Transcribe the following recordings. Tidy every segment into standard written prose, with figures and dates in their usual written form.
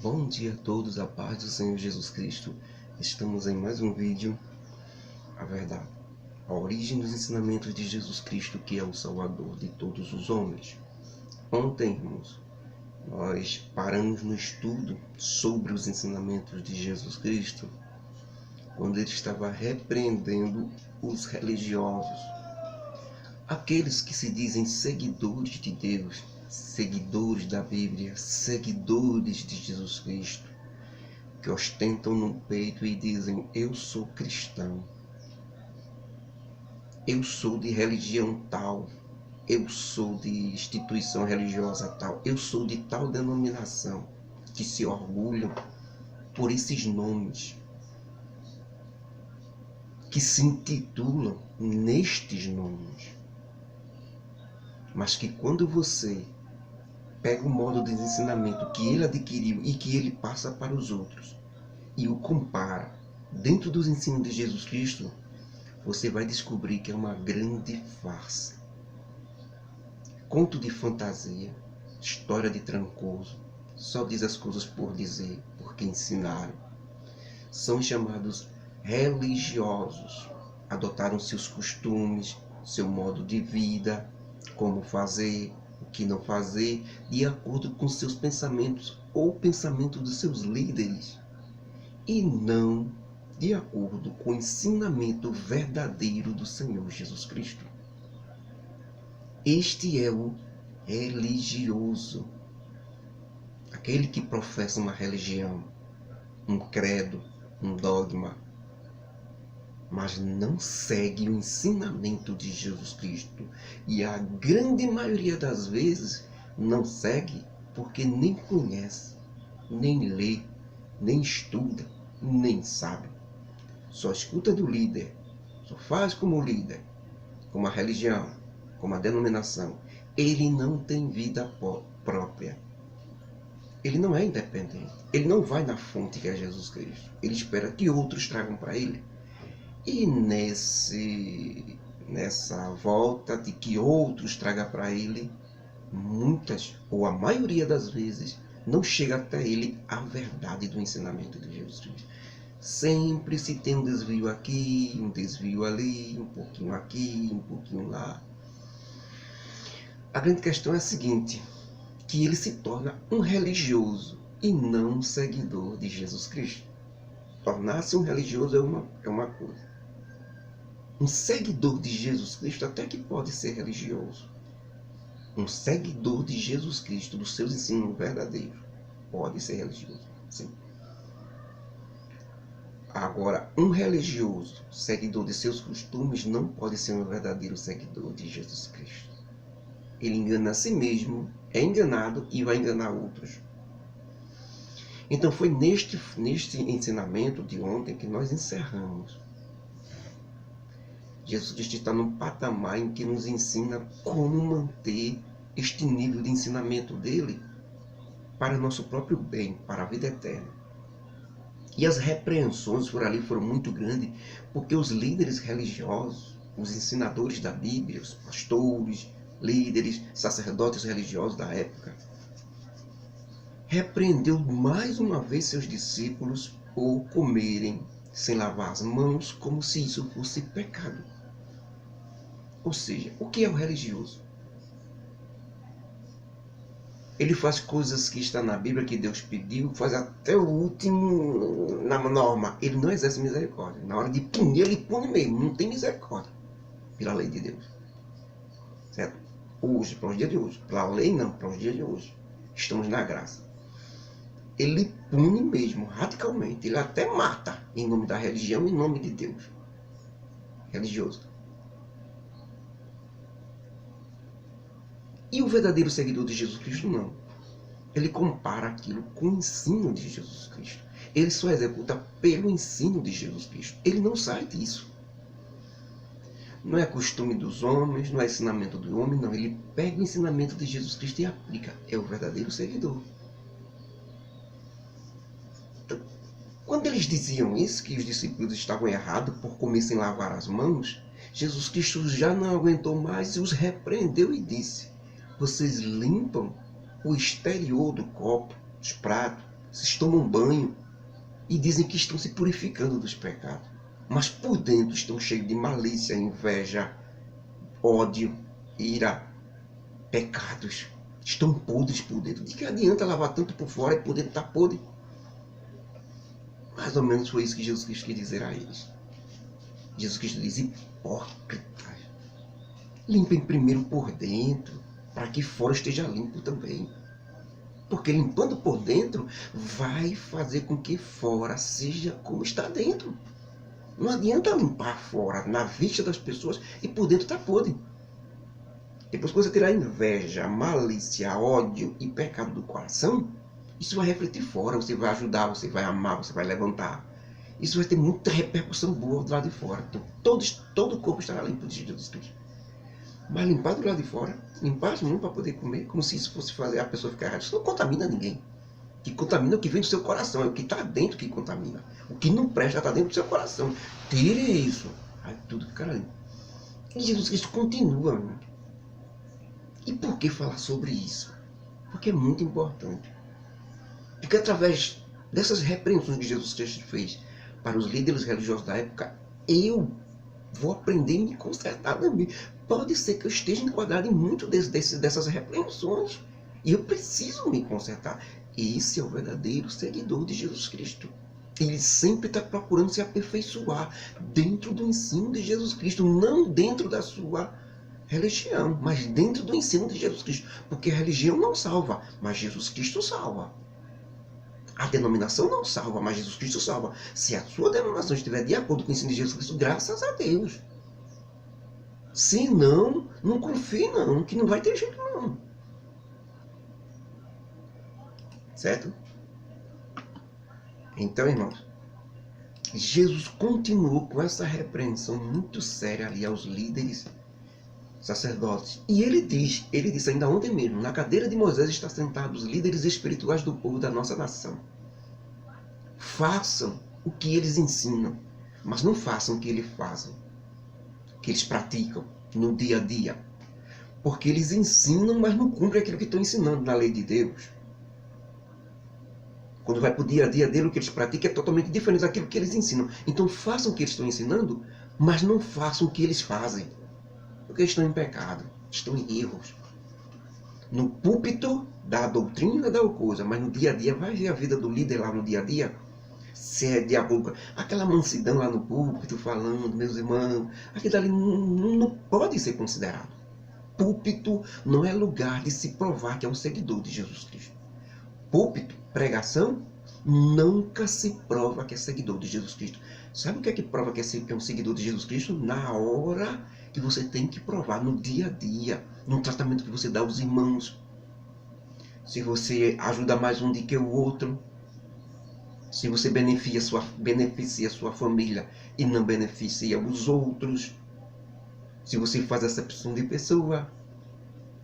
Bom dia a todos, a paz do Senhor Jesus Cristo. Estamos em mais um vídeo, a verdade, a origem dos ensinamentos de Jesus Cristo, que é o Salvador de todos os homens. Ontem, irmãos, nós paramos no estudo sobre os ensinamentos de Jesus Cristo, quando ele estava repreendendo os religiosos, aqueles que se dizem seguidores de Deus, seguidores da Bíblia, seguidores de Jesus Cristo, que ostentam no peito e dizem: eu sou cristão, eu sou de religião tal, eu sou de instituição religiosa tal, eu sou de tal denominação, que se orgulham por esses nomes, que se intitulam nestes nomes, mas que quando você pega o modo de ensinamento que ele adquiriu e que ele passa para os outros e o compara dentro dos ensinos de Jesus Cristo, você vai descobrir que é uma grande farsa. Conto de fantasia, história de trancoso, só diz as coisas por dizer, porque ensinaram. São chamados religiosos, adotaram seus costumes, seu modo de vida, como fazer, o que não fazer, de acordo com seus pensamentos ou pensamento dos seus líderes, e não de acordo com o ensinamento verdadeiro do Senhor Jesus Cristo. Este é o religioso, aquele que professa uma religião, um credo, um dogma, mas não segue o ensinamento de Jesus Cristo. E a grande maioria das vezes não segue porque nem conhece, nem lê, nem estuda, nem sabe. Só escuta do líder, só faz como líder, como a religião, como a denominação. Ele não tem vida própria. Ele não é independente. Ele não vai na fonte que é Jesus Cristo. Ele espera que outros tragam para ele. E nessa volta de que outros tragam para ele, muitas ou a maioria das vezes não chega até ele a verdade do ensinamento de Jesus Cristo. Sempre se tem um desvio aqui, um desvio ali, um pouquinho aqui, um pouquinho lá. A grande questão é a seguinte, que ele se torna um religioso e não um seguidor de Jesus Cristo. Tornar-se um religioso é uma coisa. Um seguidor de Jesus Cristo até que pode ser religioso. Um seguidor de Jesus Cristo, dos seus ensinos verdadeiros, pode ser religioso, sim. Agora, um religioso, seguidor de seus costumes, não pode ser um verdadeiro seguidor de Jesus Cristo. Ele engana a si mesmo, é enganado e vai enganar outros. Então foi neste ensinamento de ontem que nós encerramos. Jesus Cristo está num patamar em que nos ensina como manter este nível de ensinamento dele para nosso próprio bem, para a vida eterna. E as repreensões por ali foram muito grandes, porque os líderes religiosos, os ensinadores da Bíblia, os pastores, líderes, sacerdotes religiosos da época, repreendeu mais uma vez seus discípulos por comerem sem lavar as mãos, como se isso fosse pecado. Ou seja, o que é o religioso? Ele faz coisas que está na Bíblia, que Deus pediu, faz até o último na norma. Ele não exerce misericórdia. Na hora de punir, ele pune mesmo. Não tem misericórdia pela lei de Deus. Certo? Hoje, para os dias de hoje. Pela lei não, para os dias de hoje. Estamos na graça. Ele pune mesmo, radicalmente. Ele até mata em nome da religião, em nome de Deus. Religioso. E o verdadeiro seguidor de Jesus Cristo não. Ele compara aquilo com o ensino de Jesus Cristo. Ele só executa pelo ensino de Jesus Cristo. Ele não sai disso. Não é costume dos homens, não é ensinamento do homem, não. Ele pega o ensinamento de Jesus Cristo e aplica. É o verdadeiro seguidor. Então, quando eles diziam isso, que os discípulos estavam errados por comer sem lavar as mãos, Jesus Cristo já não aguentou mais e os repreendeu e disse: vocês limpam o exterior do copo, dos pratos, Vocês tomam banho e dizem que estão se purificando dos pecados, mas por dentro estão cheios de malícia, inveja, ódio, ira, pecados. Estão podres por dentro. De que adianta lavar tanto por fora e por dentro está podre? Mais ou menos foi isso que Jesus Cristo quis dizer a eles. Jesus Cristo diz: hipócritas, limpem primeiro por dentro, para que fora esteja limpo também. Porque limpando por dentro vai fazer com que fora seja como está dentro. Não adianta limpar fora, na vista das pessoas, e por dentro está podre. Depois que você tirar inveja, malícia, ódio e pecado do coração, isso vai refletir fora. Você vai ajudar, você vai amar, você vai levantar. Isso vai ter muita repercussão boa do lado de fora. Então, todo o corpo estará limpo de Jesus Cristo. Mas limpar do lado de fora, limpar as mãos para poder comer, como se isso fosse fazer a pessoa ficar errada. Isso não contamina ninguém. O que contamina é o que vem do seu coração, é o que está dentro que contamina. O que não presta está dentro do seu coração. Tire isso. Aí tudo ficará limpo. E Jesus Cristo continua, meu. E por que falar sobre isso? Porque é muito importante. Porque através dessas repreensões que Jesus Cristo fez para os líderes religiosos da época, eu vou aprender a me consertar também. Pode ser que eu esteja enquadrado em muito dessas repreensões. E eu preciso me consertar. Esse é o verdadeiro seguidor de Jesus Cristo. Ele sempre está procurando se aperfeiçoar dentro do ensino de Jesus Cristo, não dentro da sua religião, mas dentro do ensino de Jesus Cristo. Porque a religião não salva, mas Jesus Cristo salva. A denominação não salva, mas Jesus Cristo salva. Se a sua denominação estiver de acordo com o ensino de Jesus Cristo, graças a Deus. Se não, não confie não, que não vai ter jeito não. Certo? Então, irmãos, Jesus continuou com essa repreensão muito séria ali aos líderes sacerdotes. E ele disse ainda ontem mesmo: na cadeira de Moisés estão sentados os líderes espirituais do povo da nossa nação. Façam o que eles ensinam, mas não façam o que eles fazem, o que eles praticam no dia a dia. Porque eles ensinam, mas não cumprem aquilo que estão ensinando na lei de Deus. Quando vai para o dia a dia dele, o que eles praticam é totalmente diferente daquilo que eles ensinam. Então façam o que eles estão ensinando, mas não façam o que eles fazem. Porque estão em pecado, estão em erros. No púlpito da doutrina da coisa, mas no dia a dia, vai ver a vida do líder lá no dia a dia, se é de acordo com aquela mansidão lá no púlpito, falando, meus irmãos, aquilo ali não pode ser considerado. Púlpito não é lugar de se provar que é um seguidor de Jesus Cristo. Púlpito, pregação, nunca se prova que é seguidor de Jesus Cristo. Sabe o que é que prova que é um seguidor de Jesus Cristo? Na hora que você tem que provar, no dia a dia, no tratamento que você dá aos irmãos. Se você ajuda mais um do que o outro, se você beneficia a sua família e não beneficia os outros, se você faz acepção de pessoa,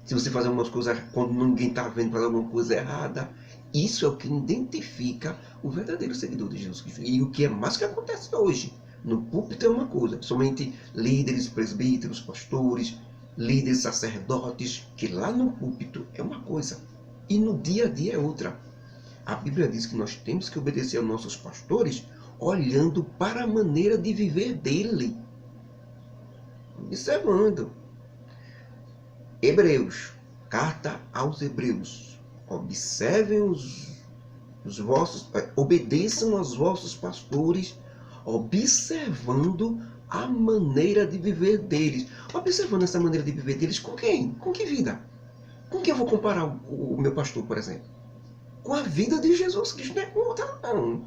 se você faz algumas coisas quando ninguém está vendo, fazer alguma coisa errada, isso é o que identifica o verdadeiro seguidor de Jesus Cristo. E o que é mais que acontece hoje. No púlpito é uma coisa, somente líderes, presbíteros, pastores, líderes, sacerdotes, que lá no púlpito é uma coisa e no dia a dia é outra. A Bíblia diz que nós temos que obedecer aos nossos pastores olhando para a maneira de viver dele. Observando. Hebreus, carta aos Hebreus. Observem obedeçam aos vossos pastores, observando a maneira de viver deles. Observando essa maneira de viver deles com quem? Com que vida? Com quem eu vou comparar o meu pastor, por exemplo? Com a vida de Jesus Cristo, não é com outra não.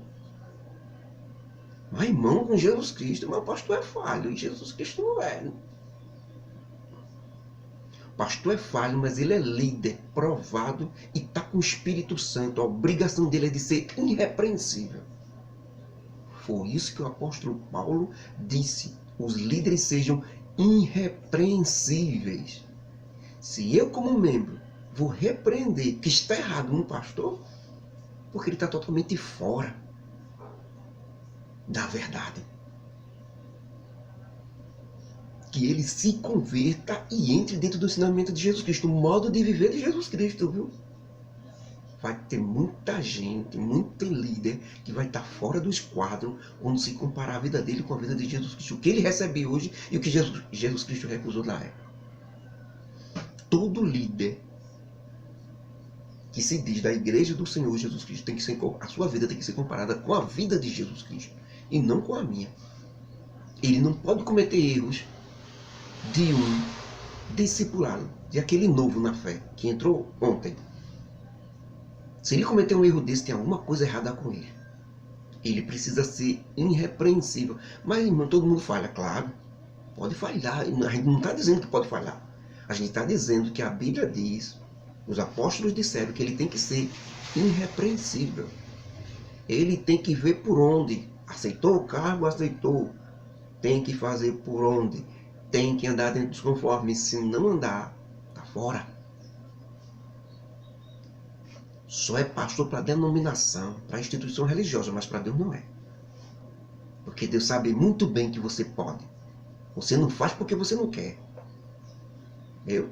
Mas irmão, com Jesus Cristo, meu pastor é falho, e Jesus Cristo não é. O pastor é falho, mas ele é líder, provado, e está com o Espírito Santo. A obrigação dele é de ser irrepreensível. Foi isso que o apóstolo Paulo disse. Os líderes sejam irrepreensíveis. Se eu, como membro, vou repreender que está errado um pastor, porque ele está totalmente fora da verdade. Que ele se converta e entre dentro do ensinamento de Jesus Cristo, o modo de viver de Jesus Cristo, viu? vai ter muita gente, muito líder que vai estar fora do esquadro quando se comparar a vida dele com a vida de Jesus Cristo. O que ele recebe hoje e o que Jesus Cristo recusou na época. Todo líder que se diz da igreja do Senhor Jesus Cristo tem que ser, a sua vida tem que ser comparada com a vida de Jesus Cristo e não com a minha. Ele não pode cometer erros de um discipulado, de aquele novo na fé que entrou ontem. Se ele cometer um erro desse, tem alguma coisa errada com ele. Ele precisa ser irrepreensível. Mas, irmão, todo mundo falha, claro. Pode falhar. A gente não está dizendo que pode falhar. A gente está dizendo que a Bíblia diz, os apóstolos disseram que ele tem que ser irrepreensível. Ele tem que ver por onde. Aceitou o cargo? Aceitou. Tem que fazer por onde. Tem que andar dentro dos conformes. Se não andar, está fora. Só é pastor para denominação, para instituição religiosa, mas para Deus não é. Porque Deus sabe muito bem que você pode. Você não faz porque você não quer. Viu?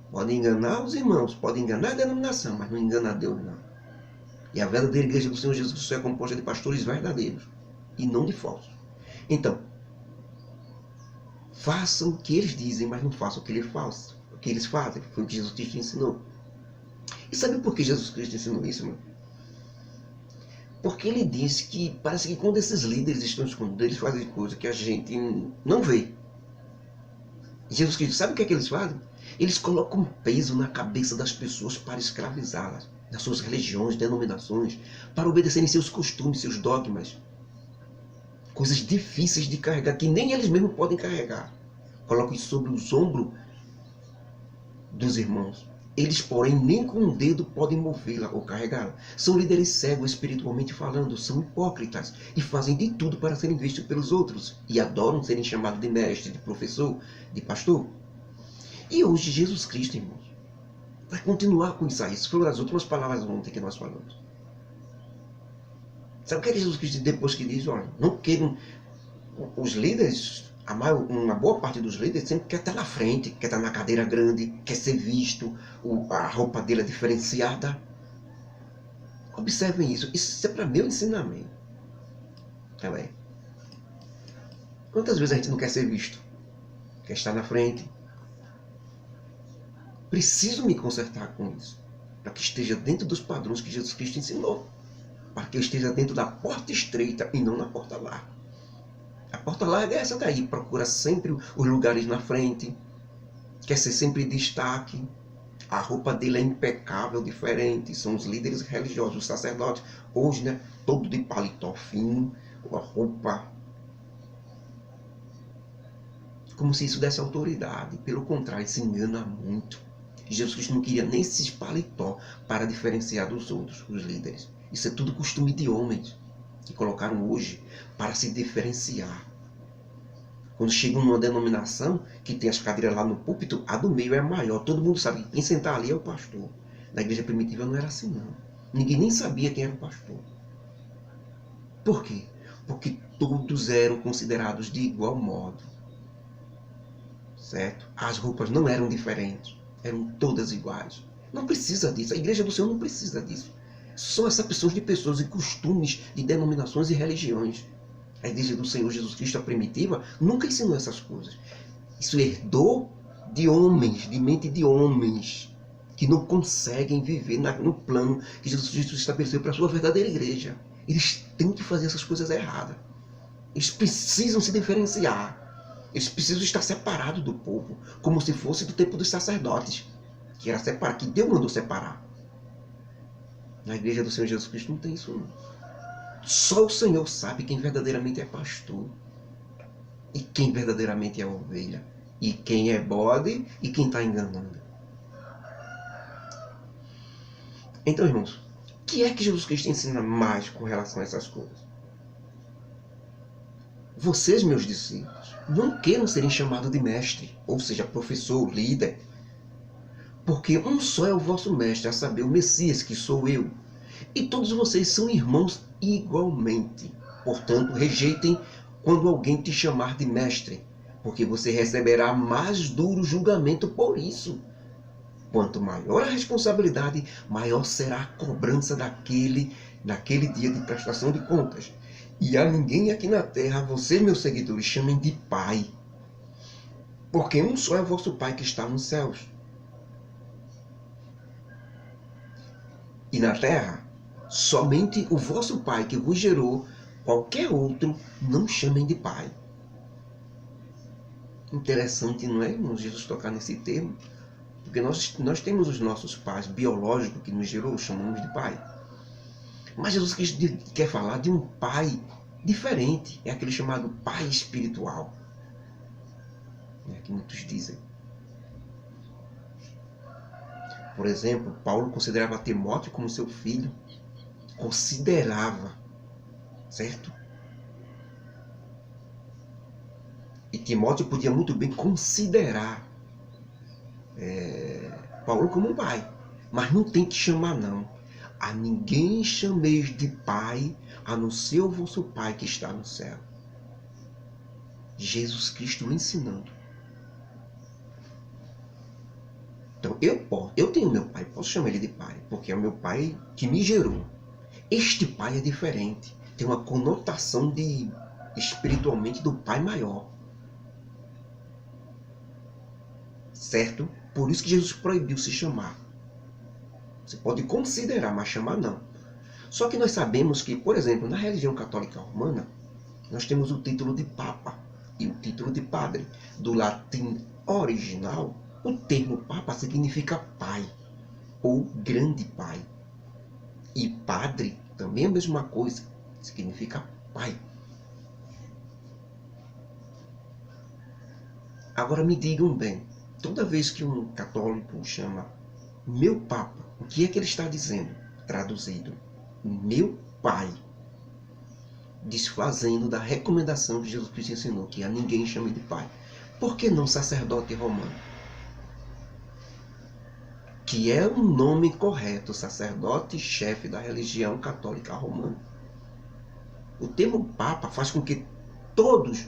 Pode enganar os irmãos, pode enganar a denominação, mas não engana a Deus não. E a verdadeira igreja do Senhor Jesus Cristo é composta de pastores verdadeiros e não de falsos. Então, façam o que eles dizem, mas não façam o que eles fazem. Foi o que Jesus Cristo ensinou. E sabe por que Jesus Cristo ensinou isso, irmão? Porque ele disse que parece que quando esses líderes estão escondidos, eles fazem coisas que a gente não vê. Jesus Cristo, sabe o que é que eles fazem? Eles colocam peso na cabeça das pessoas para escravizá-las, nas suas religiões, denominações, para obedecerem seus costumes, seus dogmas. Coisas difíceis de carregar, que nem eles mesmos podem carregar. Colocam isso sobre os ombros dos irmãos. Eles, porém, nem com um dedo podem movê-la ou carregá-la. São líderes cegos espiritualmente falando, são hipócritas e fazem de tudo para serem vistos pelos outros e adoram serem chamados de mestre, de professor, de pastor. E hoje Jesus Cristo, irmãos, vai continuar com isso aí. Essas foram as últimas palavras ontem que nós falamos. Sabe o que é Jesus Cristo depois que diz, olha, não queiram os líderes... Uma boa parte dos líderes sempre quer estar na frente, quer estar na cadeira grande, quer ser visto, a roupa dele é diferenciada. Observem isso. Isso é para meu ensinamento. Também. Quantas vezes a gente não quer ser visto? Quer estar na frente? Preciso me consertar com isso. Para que esteja dentro dos padrões que Jesus Cristo ensinou. Para que eu esteja dentro da porta estreita e não na porta larga. A porta larga é essa daí, procura sempre os lugares na frente, quer ser sempre destaque, a roupa dele é impecável, diferente, são os líderes religiosos, os sacerdotes, hoje, né, todo de paletó fino, com a roupa, como se isso desse autoridade, pelo contrário, se engana muito. Jesus Cristo não queria nem esses paletó para diferenciar dos outros, os líderes, isso é tudo costume de homens, que colocaram hoje para se diferenciar. Quando chegam numa denominação que tem as cadeiras lá no púlpito, a do meio é maior. Todo mundo sabe que quem sentar ali é o pastor. Na igreja primitiva não era assim não. Ninguém nem sabia quem era o pastor. Por quê? Porque todos eram considerados de igual modo. Certo? As roupas não eram diferentes. Eram todas iguais. Não precisa disso. A igreja do Senhor não precisa disso. São acepções de pessoas e costumes de denominações e religiões. A igreja do Senhor Jesus Cristo, a primitiva, nunca ensinou essas coisas. Isso herdou de homens, de mente de homens, que não conseguem viver no plano que Jesus Cristo estabeleceu para a sua verdadeira igreja. Eles têm que fazer essas coisas erradas. Eles precisam se diferenciar. Eles precisam estar separados do povo, como se fosse do tempo dos sacerdotes, que era separar, que Deus mandou separar. Na igreja do Senhor Jesus Cristo não tem isso não. Só o Senhor sabe quem verdadeiramente é pastor. E quem verdadeiramente é ovelha. E quem é bode e quem está enganando. Então, irmãos, o que é que Jesus Cristo ensina mais com relação a essas coisas? Vocês, meus discípulos, não queiram serem chamados de mestre, ou seja, professor, líder. Porque um só é o vosso mestre, a saber, o Messias, que sou eu. E todos vocês são irmãos igualmente. Portanto, rejeitem quando alguém te chamar de mestre, porque você receberá mais duro julgamento por isso. Quanto maior a responsabilidade, maior será a cobrança naquele dia de prestação de contas. E a ninguém aqui na terra, vocês, meus seguidores, chamem de Pai. Porque um só é o vosso Pai que está nos céus. E na terra, somente o vosso Pai que vos gerou, qualquer outro, não chamem de Pai. Interessante, não é, irmãos, Jesus tocar nesse termo? Porque nós temos os nossos pais biológicos que nos gerou, chamamos de Pai. Mas Jesus quer falar de um Pai diferente. É aquele chamado Pai espiritual, né, que muitos dizem. Por exemplo, Paulo considerava Timóteo como seu filho. Considerava, certo? E Timóteo podia muito bem considerar Paulo como um pai. Mas não tem que chamar, não. A ninguém chameis de pai, a não ser o vosso Pai que está no céu. Jesus Cristo ensinando. Então eu tenho meu pai, posso chamar ele de pai, porque é o meu pai que me gerou. Este pai é diferente, tem uma conotação de espiritualmente do pai maior. Certo? Por isso que Jesus proibiu se chamar. Você pode considerar, mas chamar não. Só que nós sabemos que, por exemplo, na religião católica romana, nós temos o título de Papa e o título de Padre. Do latim original, o termo Papa significa pai ou grande pai. E Padre também é a mesma coisa, significa pai. Agora me digam bem, toda vez que um católico chama meu Papa, o que é que ele está dizendo? Traduzido, meu Pai. Desfazendo da recomendação que Jesus Cristo ensinou, que a ninguém chame de Pai. Por que não sacerdote romano? Que é o nome correto, sacerdote chefe da religião católica romana. O termo Papa faz com que todos,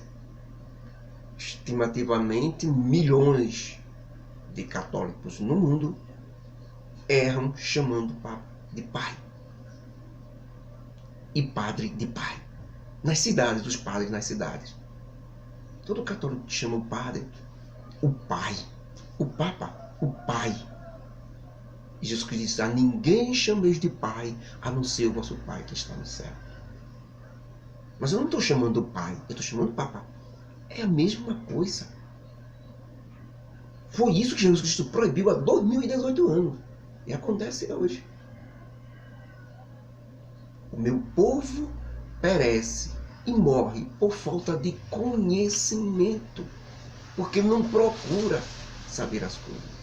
estimativamente milhões de católicos no mundo, erram chamando o Papa de pai e padre de pai. Nas cidades, os padres nas cidades. Todo católico chama o padre o pai, o Papa o pai. E Jesus Cristo diz, a ninguém chameis de pai, a não ser o vosso Pai que está no céu. Mas eu não estou chamando pai, eu estou chamando Papa. É a mesma coisa. Foi isso que Jesus Cristo proibiu há 2018 anos. E acontece hoje. O meu povo perece e morre por falta de conhecimento, porque não procura saber as coisas.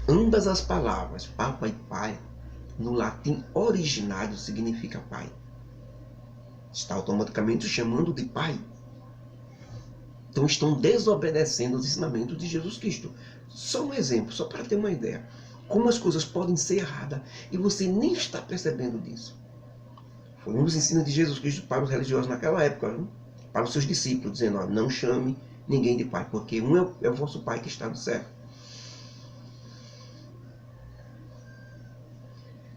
Ambas as palavras, Papa e Pai, no latim originário significa Pai. Está automaticamente chamando de Pai. Então estão desobedecendo os ensinamentos de Jesus Cristo. Só um exemplo, só para ter uma ideia. Como as coisas podem ser erradas e você nem está percebendo disso. Foi um dos ensinos de Jesus Cristo para os religiosos naquela época, viu? Para os seus discípulos, dizendo, ó, não chame ninguém de pai, porque um é o vosso Pai que está no céu.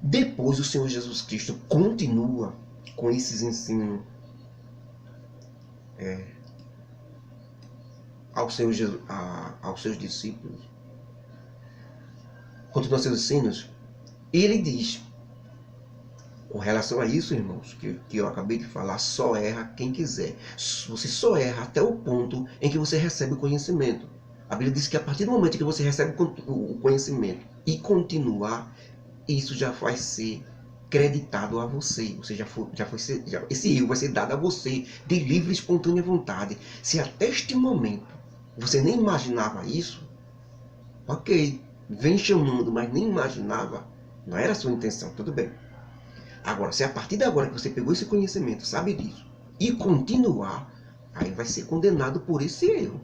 Depois o Senhor Jesus Cristo continua com esses ensinos aos seus discípulos. Continua seus ensinos. E ele diz, com relação a isso, irmãos, que eu acabei de falar, só erra quem quiser. Você só erra até o ponto em que você recebe o conhecimento. A Bíblia diz que a partir do momento que você recebe o conhecimento e continuar, isso já vai ser creditado a você. Você esse erro vai ser dado a você de livre e espontânea vontade. Se até este momento você nem imaginava isso, ok, vem chamando, mas nem imaginava, não era a sua intenção, tudo bem. Agora, se a partir de agora que você pegou esse conhecimento, sabe disso, e continuar, aí vai ser condenado por esse erro.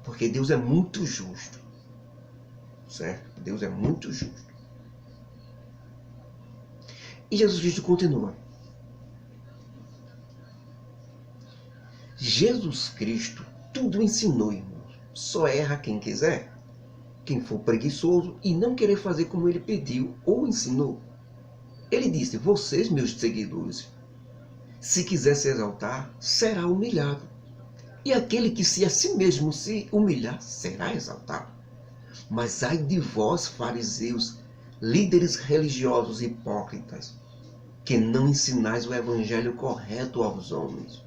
Porque Deus é muito justo. Certo? Deus é muito justo. E Jesus Cristo continua. Jesus Cristo tudo ensinou, irmãos. Só erra quem quiser, quem for preguiçoso e não querer fazer como ele pediu ou ensinou. Ele disse: vocês, meus seguidores, se quiser se exaltar, será humilhado. E aquele que se a si mesmo se humilhar, será exaltado. Mas ai de vós, fariseus, líderes religiosos hipócritas, que não ensinais o evangelho correto aos homens.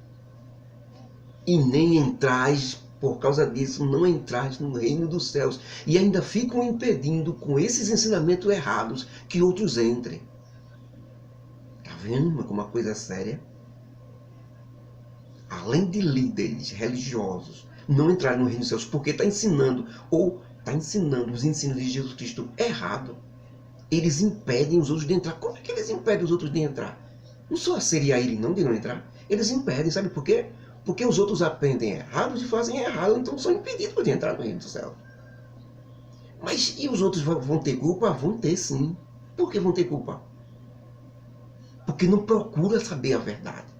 E nem entrais, por causa disso, não entrais no reino dos céus. E ainda ficam impedindo, com esses ensinamentos errados, que outros entrem. Está vendo como uma coisa séria? Além de líderes religiosos não entrarem no reino dos céus porque está ensinando os ensinos de Jesus Cristo errado, eles impedem os outros de entrar. Como é que eles impedem os outros de entrar? Não só seria ele não de não entrar. Eles impedem, sabe por quê? Porque os outros aprendem errado e fazem errado, então são impedidos de entrar no reino do céu. Mas e os outros vão ter culpa? Vão ter sim. Por que vão ter culpa? Porque não procura saber a verdade.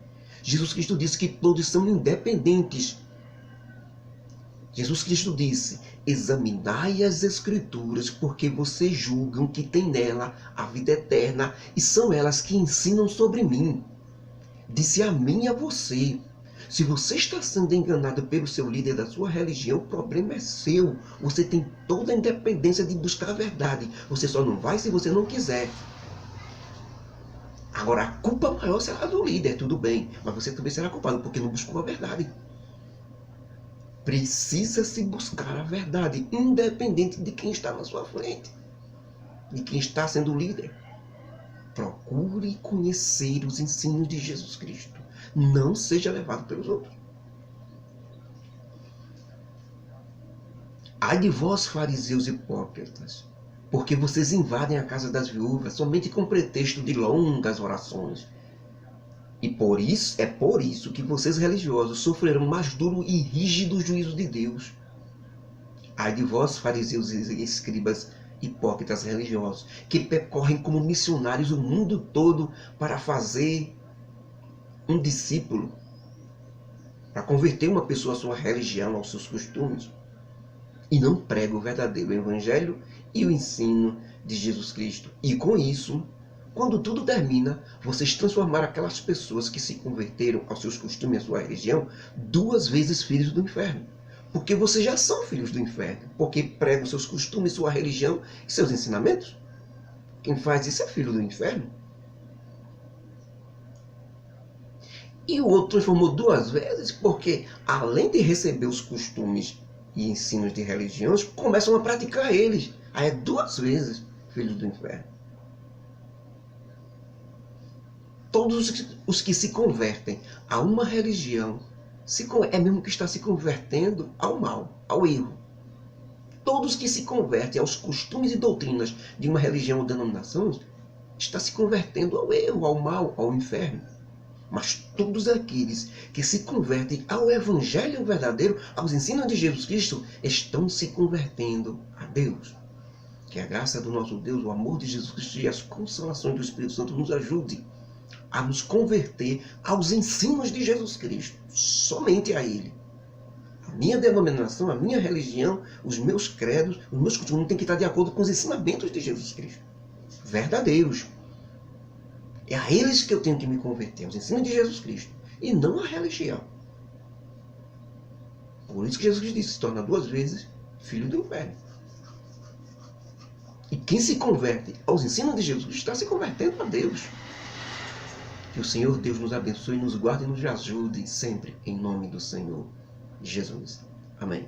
Jesus Cristo disse que todos são independentes. Jesus Cristo disse: examinai as Escrituras, porque vocês julgam que tem nela a vida eterna, e são elas que ensinam sobre mim. Disse a mim e a você. Se você está sendo enganado pelo seu líder da sua religião, o problema é seu. Você tem toda a independência de buscar a verdade. Você só não vai se você não quiser. Agora, a culpa maior será do líder, tudo bem. Mas você também será culpado, porque não buscou a verdade. Precisa-se buscar a verdade, independente de quem está na sua frente, de quem está sendo líder. Procure conhecer os ensinos de Jesus Cristo. Não seja levado pelos outros. Ai de vós, fariseus hipócritas, porque vocês invadem a casa das viúvas somente com pretexto de longas orações. E por isso que vocês religiosos sofrerão mais duro e rígido juízo de Deus. Ai de vós, fariseus e escribas hipócritas religiosos, que percorrem como missionários o mundo todo para fazer um discípulo, para converter uma pessoa à sua religião, aos seus costumes, e não pregam o verdadeiro evangelho e o ensino de Jesus Cristo. E com isso, quando tudo termina, vocês transformaram aquelas pessoas que se converteram aos seus costumes e à sua religião 2 vezes filhos do inferno. Porque vocês já são filhos do inferno, porque pregam seus costumes, sua religião e seus ensinamentos. Quem faz isso é filho do inferno. E o outro transformou 2 vezes, porque além de receber os costumes e ensinos de religiões, começam a praticar eles. Aí é 2 vezes filhos do inferno. Todos os que se convertem a uma religião é mesmo que está se convertendo ao mal, ao erro. Todos que se convertem aos costumes e doutrinas de uma religião ou denominação está se convertendo ao erro, ao mal, ao inferno. Mas todos aqueles que se convertem ao evangelho verdadeiro, aos ensinos de Jesus Cristo, estão se convertendo a Deus. Que a graça do nosso Deus, o amor de Jesus Cristo e as consolações do Espírito Santo nos ajude a nos converter aos ensinos de Jesus Cristo, somente a Ele. A minha denominação, a minha religião, os meus credos, os meus costumes têm que estar de acordo com os ensinamentos de Jesus Cristo, verdadeiros. É a eles que eu tenho que me converter, aos ensinos de Jesus Cristo, e não à religião. Por isso que Jesus Cristo disse: se torna 2 vezes filho do inferno. E quem se converte aos ensinos de Jesus Cristo está se convertendo a Deus. Que o Senhor Deus nos abençoe, nos guarde e nos ajude sempre, em nome do Senhor Jesus. Amém.